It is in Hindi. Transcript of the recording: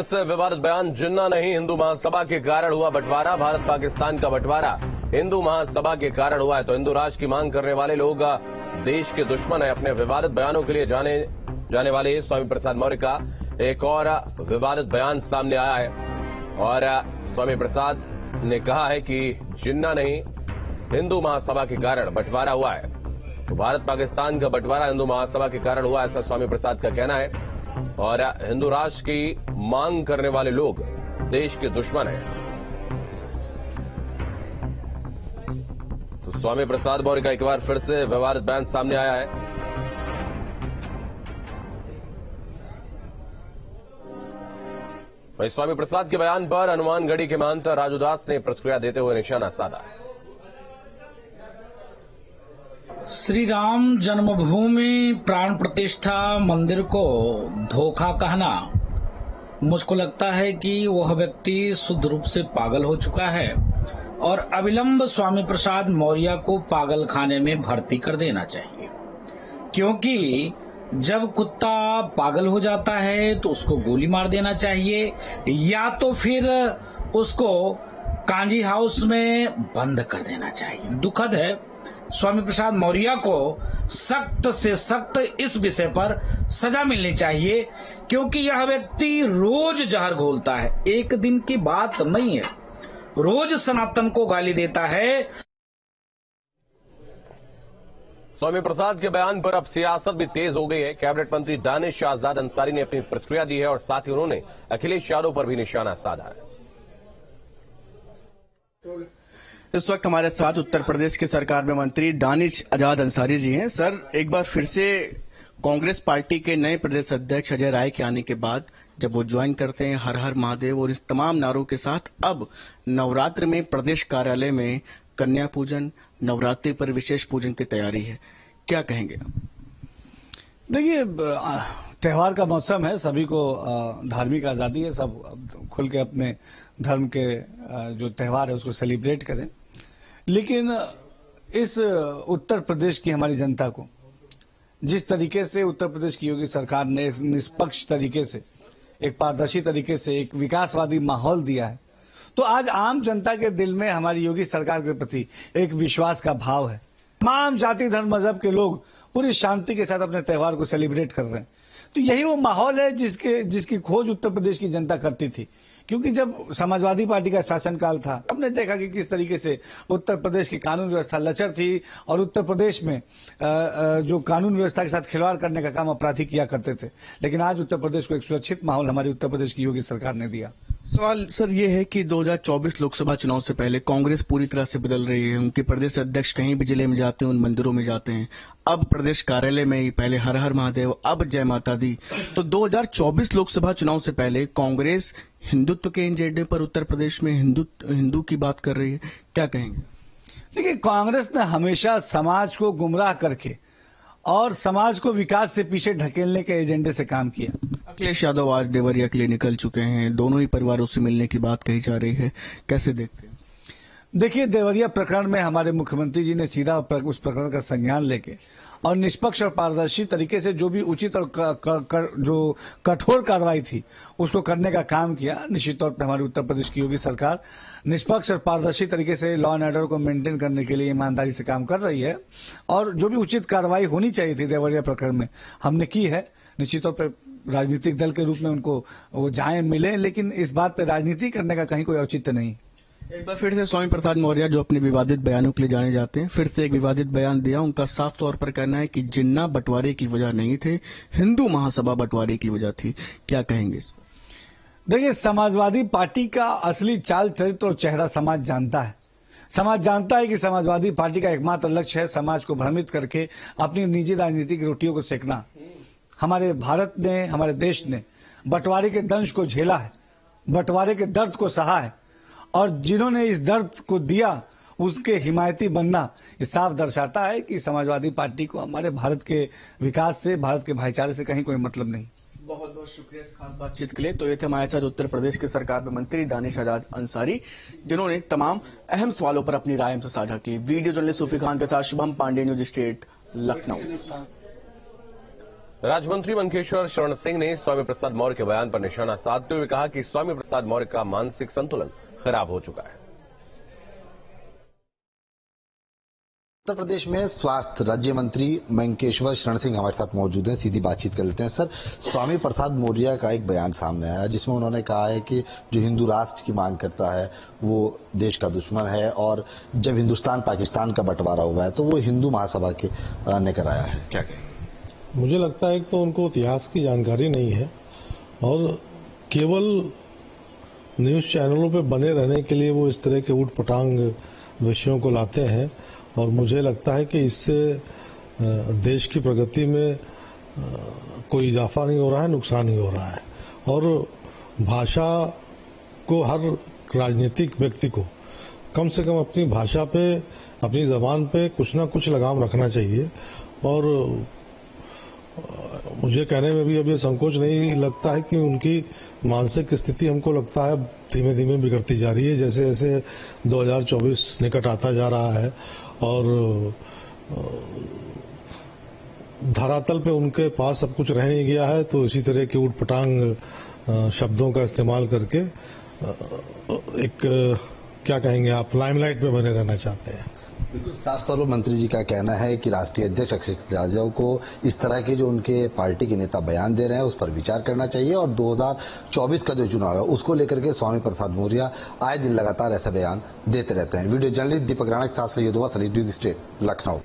से विवादित बयान जिन्ना नहीं हिंदू महासभा के कारण हुआ बंटवारा। भारत पाकिस्तान का बंटवारा हिंदू महासभा के कारण हुआ है तो हिंदू राष्ट्र की मांग करने वाले लोग देश के दुश्मन है। अपने विवादित बयानों के लिए जाने वाले स्वामी प्रसाद मौर्य का एक और विवादित बयान सामने आया है और स्वामी प्रसाद ने कहा है कि जिन्ना नहीं हिंदू महासभा के कारण बंटवारा हुआ है। तो भारत पाकिस्तान का बंटवारा हिंदू महासभा के कारण हुआ, ऐसा स्वामी प्रसाद का कहना है और हिंदू राष्ट्र की मांग करने वाले लोग देश के दुश्मन हैं। तो स्वामी प्रसाद मौर्य का एक बार फिर से विवादित बयान सामने आया है। वहीं स्वामी प्रसाद के बयान पर हनुमानगढ़ी के महंत राजू दास ने प्रतिक्रिया देते हुए निशाना साधा। श्री राम जन्मभूमि प्राण प्रतिष्ठा मंदिर को धोखा कहना, मुझको लगता है कि वह व्यक्ति शुद्ध रूप से पागल हो चुका है और अविलंब स्वामी प्रसाद मौर्य को पागल खाने में भर्ती कर देना चाहिए। क्योंकि जब कुत्ता पागल हो जाता है तो उसको गोली मार देना चाहिए या तो फिर उसको कांजी हाउस में बंद कर देना चाहिए। दुखद है, स्वामी प्रसाद मौर्य को सख्त से सख्त इस विषय पर सजा मिलनी चाहिए क्योंकि यह व्यक्ति रोज जहर घोलता है, एक दिन की बात नहीं है, रोज सनातन को गाली देता है। स्वामी प्रसाद के बयान पर अब सियासत भी तेज हो गई है। कैबिनेट मंत्री दानिश आजाद अंसारी ने अपनी प्रतिक्रिया दी है और साथ ही उन्होंने अखिलेश यादव पर भी निशाना साधा है। इस वक्त हमारे साथ उत्तर प्रदेश की सरकार में मंत्री दानिश आजाद अंसारी जी हैं। सर, एक बार फिर से कांग्रेस पार्टी के नए प्रदेश अध्यक्ष अजय राय के आने के बाद जब वो ज्वाइन करते हैं हर हर महादेव और इस तमाम नारों के साथ अब नवरात्र में प्रदेश कार्यालय में कन्या पूजन, नवरात्रि पर विशेष पूजन की तैयारी है, क्या कहेंगे? देखिए, त्योहार का मौसम है, सभी को धार्मिक आजादी है, सब खुल के अपने धर्म के जो त्योहार है उसको सेलिब्रेट करें। लेकिन इस उत्तर प्रदेश की हमारी जनता को जिस तरीके से उत्तर प्रदेश की योगी सरकार ने एक निष्पक्ष तरीके से, एक पारदर्शी तरीके से एक विकासवादी माहौल दिया है, तो आज आम जनता के दिल में हमारी योगी सरकार के प्रति एक विश्वास का भाव है। तमाम जाति धर्म मजहब के लोग पूरी शांति के साथ अपने त्योहार को सेलिब्रेट कर रहे हैं। तो यही वो माहौल है जिसकी खोज उत्तर प्रदेश की जनता करती थी। क्योंकि जब समाजवादी पार्टी का शासनकाल था, हमने देखा कि किस तरीके से उत्तर प्रदेश की कानून व्यवस्था लचर थी और उत्तर प्रदेश में जो कानून व्यवस्था के साथ खिलवाड़ करने का काम अपराधी किया करते थे। लेकिन आज उत्तर प्रदेश को एक सुरक्षित माहौल हमारी उत्तर प्रदेश की योगी सरकार ने दिया। सवाल सर ये है कि 2024 लोकसभा चुनाव से पहले कांग्रेस पूरी तरह से बदल रही है। उनके प्रदेश अध्यक्ष कहीं भी जिले में जाते हैं, उन मंदिरों में जाते हैं, अब प्रदेश कार्यालय में ही, पहले हर हर महादेव, अब जय माता दी। तो 2024 लोकसभा चुनाव से पहले कांग्रेस हिंदुत्व के एजेंडे पर उत्तर प्रदेश में हिंदू की बात कर रही है, क्या कहेंगे? देखिए, कांग्रेस ने हमेशा समाज को गुमराह करके और समाज को विकास से पीछे ढकेलने के एजेंडे से काम किया। अखिलेश यादव आज देवरिया के लिए निकल चुके हैं, दोनों ही परिवारों से मिलने की बात कही जा रही है, कैसे देखते हैं? देखिए, देवरिया प्रकरण में हमारे मुख्यमंत्री जी ने सीधा उस प्रकरण का संज्ञान लेके और निष्पक्ष और पारदर्शी तरीके से जो भी उचित और जो कठोर कार्रवाई थी उसको करने का काम किया। निश्चित तौर पर हमारी उत्तर प्रदेश की योगी सरकार निष्पक्ष और पारदर्शी तरीके से लॉ एंड ऑर्डर को मेंटेन करने के लिए ईमानदारी से काम कर रही है और जो भी उचित कार्रवाई होनी चाहिए थी देवरिया प्रकरण में हमने की है। निश्चित तौर पर राजनीतिक दल के रूप में उनको वो जाएं मिले, लेकिन इस बात पर राजनीति करने का कहीं कोई औचित्य नहीं। एक बार फिर से स्वामी प्रसाद मौर्य जो अपने विवादित बयानों के लिए जाने जाते हैं, फिर से एक विवादित बयान दिया। उनका साफ तौर पर कहना है कि जिन्ना बंटवारे की वजह नहीं थे, हिंदू महासभा बंटवारे की वजह थी, क्या कहेंगे इस पर? देखिए, समाजवादी पार्टी का असली चाल चरित्र और चेहरा समाज जानता है। समाज जानता है कि समाजवादी पार्टी का एकमात्र लक्ष्य है समाज को भ्रमित करके अपनी निजी राजनीतिक रोटियों को सेकना। हमारे भारत ने, हमारे देश ने बंटवारे के दंश को झेला है, बंटवारे के दर्द को सहा है और जिन्होंने इस दर्द को दिया उसके हिमायती बनना ये साफ दर्शाता है कि समाजवादी पार्टी को हमारे भारत के विकास से, भारत के भाईचारे से कहीं कोई मतलब नहीं। बहुत बहुत शुक्रिया इस खास बातचीत के लिए। तो ये थे हमारे साथ उत्तर प्रदेश की सरकार में मंत्री दानिश आजाद अंसारी, जिन्होंने तमाम अहम सवालों पर अपनी राय हमसे साझा की। वीडियो जर्नलिस्ट सूफी खान के साथ शुभम पांडे, न्यूज स्टेट, लखनऊ। राज्यमंत्री मनकेश्वर शरण सिंह ने स्वामी प्रसाद मौर्य के बयान पर निशाना साधते हुए कहा कि स्वामी प्रसाद मौर्य का मानसिक संतुलन खराब हो चुका है। उत्तर प्रदेश में स्वास्थ्य राज्य मंत्री मनकेश्वर शरण सिंह हमारे साथ मौजूद हैं। सीधी बातचीत कर लेते हैं। सर, स्वामी प्रसाद मौर्य का एक बयान सामने आया जिसमें उन्होंने कहा है कि जो हिंदू राष्ट्र की मांग करता है वो देश का दुश्मन है, और जब हिंदुस्तान पाकिस्तान का बंटवारा हुआ है तो वो हिंदू महासभा के ने कराया है। क्या कहें? मुझे लगता है कि तो उनको इतिहास की जानकारी नहीं है और केवल न्यूज चैनलों पे बने रहने के लिए वो इस तरह के ऊटपटांग विषयों को लाते हैं, और मुझे लगता है कि इससे देश की प्रगति में कोई इजाफा नहीं हो रहा है, नुकसान ही हो रहा है। और भाषा को हर राजनीतिक व्यक्ति को कम से कम अपनी भाषा पे, अपनी जबान पे कुछ ना कुछ लगाम रखना चाहिए। और मुझे कहने में भी अब ये संकोच नहीं लगता है कि उनकी मानसिक स्थिति हमको लगता है धीमे धीमे बिगड़ती जा रही है, जैसे जैसे 2024 निकट आता जा रहा है और धरातल पे उनके पास सब कुछ रह नहीं गया है, तो इसी तरह के ऊटपटांग शब्दों का इस्तेमाल करके एक क्या कहेंगे आप, लाइमलाइट में बने रहना चाहते हैं। बिल्कुल साफ तौर पर मंत्री जी का कहना है कि राष्ट्रीय अध्यक्ष अखिलेश यादव को इस तरह के जो उनके पार्टी के नेता बयान दे रहे हैं उस पर विचार करना चाहिए, और 2024 का जो चुनाव है उसको लेकर के स्वामी प्रसाद मौर्य आए दिन लगातार ऐसा बयान देते रहते हैं। वीडियो जर्नलिस्ट दीपक राणा के साथ सैयद न्यूज स्टेट, लखनऊ।